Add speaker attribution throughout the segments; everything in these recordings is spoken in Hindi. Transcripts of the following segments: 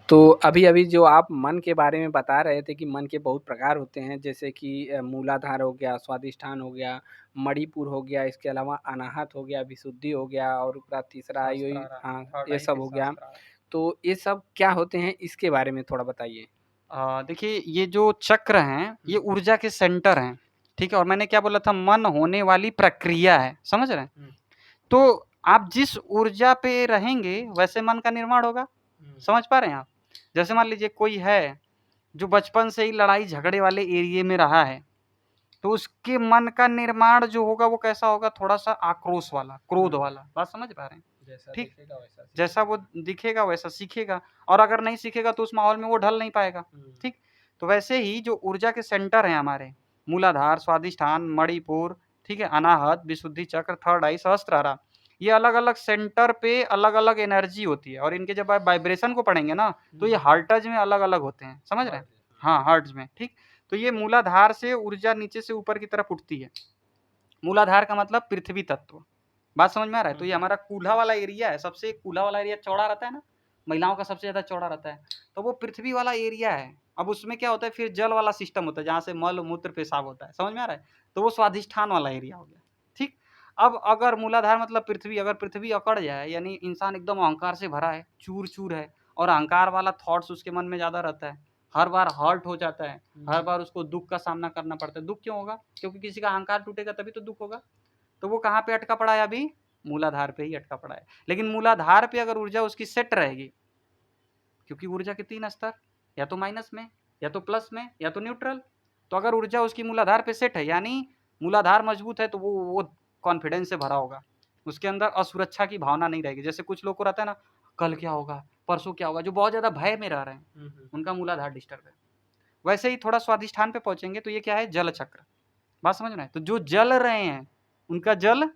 Speaker 1: तो अभी-अभी जो आप मन के बारे में बता रहे थे कि मन के बहुत प्रकार होते हैं, जैसे कि मूलाधार हो गया, स्वादिष्ठान हो गया, मणिपुर हो गया, इसके अलावा अनाहत हो गया, विशुद्धि हो गया और उपरा तीसरा यही
Speaker 2: सहस्त्रारा,
Speaker 1: हाँ,
Speaker 2: थर्ड
Speaker 1: ये
Speaker 2: आई
Speaker 1: सब
Speaker 2: फिर
Speaker 1: हो गया।
Speaker 2: सहस्त्रारा।
Speaker 1: तो ये सब क्या होते हैं, इसके बारे में थोड़ा बताइए?
Speaker 2: देखिए ये जो चक्र हैं, ये
Speaker 1: हुँ,
Speaker 2: ऊर्जा के सेंटर हैं, ठीक है? और मैंने क्या बोला था मन होने वाली प्रक्रिया है, समझ रहे हैं?
Speaker 1: हुँ,
Speaker 2: तो आप जिस ऊर्जा पे रहेंगे, वैसे मन का निर्माण होगा,
Speaker 1: हुँ,
Speaker 2: समझ पा रहे हैं आप? जैसे मान लीजिए कोई है, जो बचपन से ही लड़ाई झगड़े वाले एरिये में रहा है, तो उसके मन का निर्माण जो होगा वो कैसा होगा? थोड़ा-सा आक्रोश वाला, क्रोध
Speaker 1: हुँ।
Speaker 2: वाला, बात समझ पा रहे हैं?
Speaker 1: जैसा
Speaker 2: ठीक?
Speaker 1: दिखेगा वैसा
Speaker 2: जैसा
Speaker 1: सीखेगा।
Speaker 2: वो दिखेगा वैसा सीखेगा और अगर नहीं सीखेगा तो उस माहौल में वो ढल नहीं पाएगा,
Speaker 1: हुँ,
Speaker 2: ठीक? तो वैसे ही जो ऊर्जा के सेंटर हैं हमारे, मूलाधार, स्वादिष्ठान, मणिपुर, ठीक है? अनाहत, विशुद्धि चक्र, थर्ड आई, सहस्त्रारा, ये अलग-अलग सेंटर पे अलग-अलग एनर्जी होती है और इनके जब आप वाइब्रेशन को पढ़ेंगे ना, तो
Speaker 1: हुँ,
Speaker 2: ये हर्ट्ज में अलग-अलग होते हैं, समझ रहे हैं?
Speaker 1: हर्ट्ज़ हाँ।
Speaker 2: हाँ, हर्ट्ज में, ठीक? तो ये मूलाधार से ऊर्जा नीचे से ऊपर की तरफ उठती है। मूलाधार का मतलब पृथ्वी तत्व, बात समझ में आ रहा है?
Speaker 1: हुँ,
Speaker 2: तो ये
Speaker 1: हुँ।
Speaker 2: हमारा कूल्हा वाला एरिया है, सबसे कूल्हा वाला एरिया चौड़ा रहता है ना, महिलाओं का सबसे ज़्यादा चौड़ा रहता है, तो वो पृथ्वी वाला एरिया है। अब उसमें क्या होता है फिर जल वाला सिस्टम होता है, जहाँ से मल-मूत्र, पेशाब होता है, समझ में आ रहा है? तो वो स्वादिष्ठान वाला एरिया हो गया, ठीक? अब अगर मूलाधार मतलब पृथ्वी, अगर पृथ्वी अकड़ जाए, यानी इंसान एकदम अहंकार से भरा है, चूर-चूर है और अहंकार वाला थॉट्स उसके मन में ज़्यादा रहता है, हर बार हर्ट हो जाता है, हर
Speaker 1: हुँ,
Speaker 2: बार उसको दुःख का सामना करना पड़ता है। दुःख क्यों होगा? क्योंकि किसी का अहंकार टूटेगा तभी तो दुःख होगा। तो वो कहाँ पे अटका पड़ा है अभी? मूलाधार पे ही अटका पड़ा है। लेकिन मूलाधार पे अगर ऊर्जा उसकी सेट रहेगी, क्योंकि ऊर्जा के 3 स्तर, या तो माइनस में, या तो प्लस में, या तो न्यूट्रल। तो अगर ऊर्जा उसकी मूलाधार पे सेट है, यानी मूलाधार मजबूत है, तो वो कॉन्फिडेंस से भरा होगा। उसके अंदर असुरक्षा की भावना नहीं रहेगी। जैसे कुछ लोग को रहता है ना, कल क्या होगा? परसों क्या होगा? जो बहुत ज़्यादा भय में रह रहे हैं,
Speaker 1: हुँ, हुँ।
Speaker 2: उनका मूलाधार डिस्टर्ब है। वैसे ही थोड़ा स्वादिष्ठान पे पहुँचेंगे तो ये क्या है? जल चक्र। बात समझ में आए? तो जो जल रहे हैं, उनका जल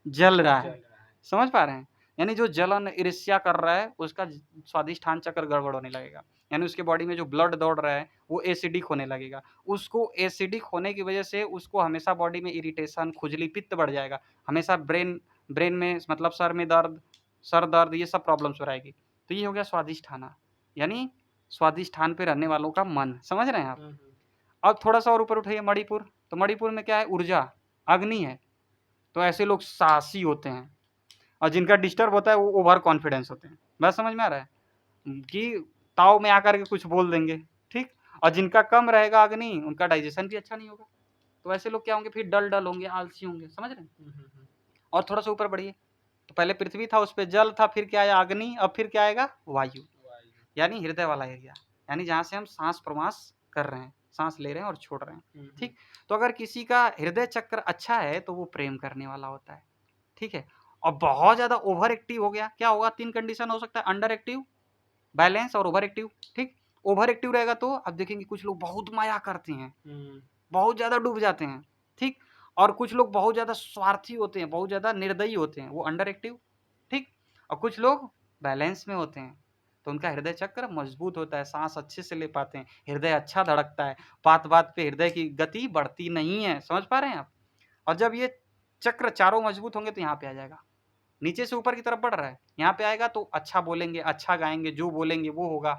Speaker 2: जल रहा
Speaker 1: जल
Speaker 2: है,
Speaker 1: रहा है।
Speaker 2: समझ पा रहे हैं? यानी जो जलन, ईर्ष्या कर रहा है, उसका स्वादिष्ठान चक्र गड़बड़ होने लगेगा। यानी उसके बॉडी में जो ब्लड दौड़ रहा है, वो एसिडिक होने लगेगा। उसको एसिडिक होने की वजह से उसको हमेशा बॉडी में इरिटेशन, खुजली, पित्त बढ़ जाएगा। हमेशा ब्रेन ब्रेन में मतलब सर दर्द ये सब प्रॉब्लम्स हो रहेगी। तो ये हो गया स्वादिष्ठाना, यानी स्वादिष्ठान पे रहने वालों का मन, समझ रहे हैं आप?
Speaker 1: हुँ, हुँ।
Speaker 2: अब थोड़ा-सा और ऊपर उठाइए मणिपुर, तो मणिपुर में क्या है? ऊर्जा, अग्नि है। तो ऐसे लोग साहसी होते हैं और जिनका डिस्टर्ब होता है वो ओवर कॉन्फिडेंस होते हैं। बात समझ में आ रहा है? कि ताव में आकर के कुछ बोल देंगे, ठीक? और जिनका कम रहेगा अग्नि, उनका डाइजेशन भी अच्छा नहीं होगा। तो ऐसे लोग क्या होंगे फिर डल-डल होंगे, आलसी होंगे, समझ रहे हैं?
Speaker 1: हुँ, हुँ, हुँ।
Speaker 2: और थोड़ा-सा ऊपर बढ़िए, तो पहले पृथ्वी था, उसपे जल था, फिर क्या आया? अग्नि, अब फिर क्या आएगा? वायु,
Speaker 1: वायु।
Speaker 2: यानी हृदय वाला एरिया, यानी जहाँ से हम साँस-प्रश्वास कर रहे हैं, साँस ले रहे हैं और छोड़ रहे हैं,
Speaker 1: हुँ, हुँ।
Speaker 2: ठीक? तो अगर किसी का हृदय चक्र अच्छा है, तो वो प्रेम करने वाला होता है। ठीक है? और बहुत ज़्यादा ओवर एक्टिव हो गया, क्या होगा? 3 कंडीशन हो सकता है, अंडर एक्टिव, बैलेंस और ओवर एक्टिव, ठीक? ओवर एक्टिव रहेगा तो आप देखेंगे कुछ लोग बहुत माया करते हैं,
Speaker 1: हुँ,
Speaker 2: बहुत ज़्यादा डूब जाते हैं, ठीक? और कुछ लोग बहुत ज़्यादा स्वार्थी होते हैं, बहुत ज़्यादा निर्दयी होते हैं, वो अंडर एक्टिव, ठीक? और कुछ लोग बैलेंस में होते हैं, तो उनका हृदय चक्र मजबूत होता है, साँस अच्छे से ले पाते हैं, हृदय अच्छा धड़कता है, बात-बात पे हृदय की गति बढ़ती नहीं है, समझ पा रहे हैं आप? और जब ये चक्र चारों मजबूत होंगे तो यहाँ पे आ जाएगा। नीचे से ऊपर की तरफ बढ़ रहा है, यहाँ पे आएगा तो अच्छा बोलेंगे, अच्छा गाएँगे, जो बोलेंगे वो होगा।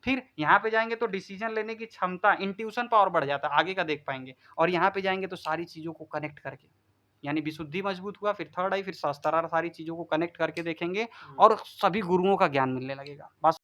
Speaker 2: फिर यहाँ पे जाएँगे तो डिसीज़न लेने की क्षमता, इंट्यूशन पावर बढ़ जाता है, आगे का देख पाएँगे और यहाँ पे जाएँगे तो सारी चीज़ों को कनेक्ट करके, यानी विशुद्धि मजबूत हुआ, फिर थर्ड आई, फिर सहस्त्रार, सारी चीज़ों को कनेक्ट करके देखेंगे
Speaker 1: हुँ।
Speaker 2: और सभी गुरुओं का ज्ञान मिलने लगेगा। बस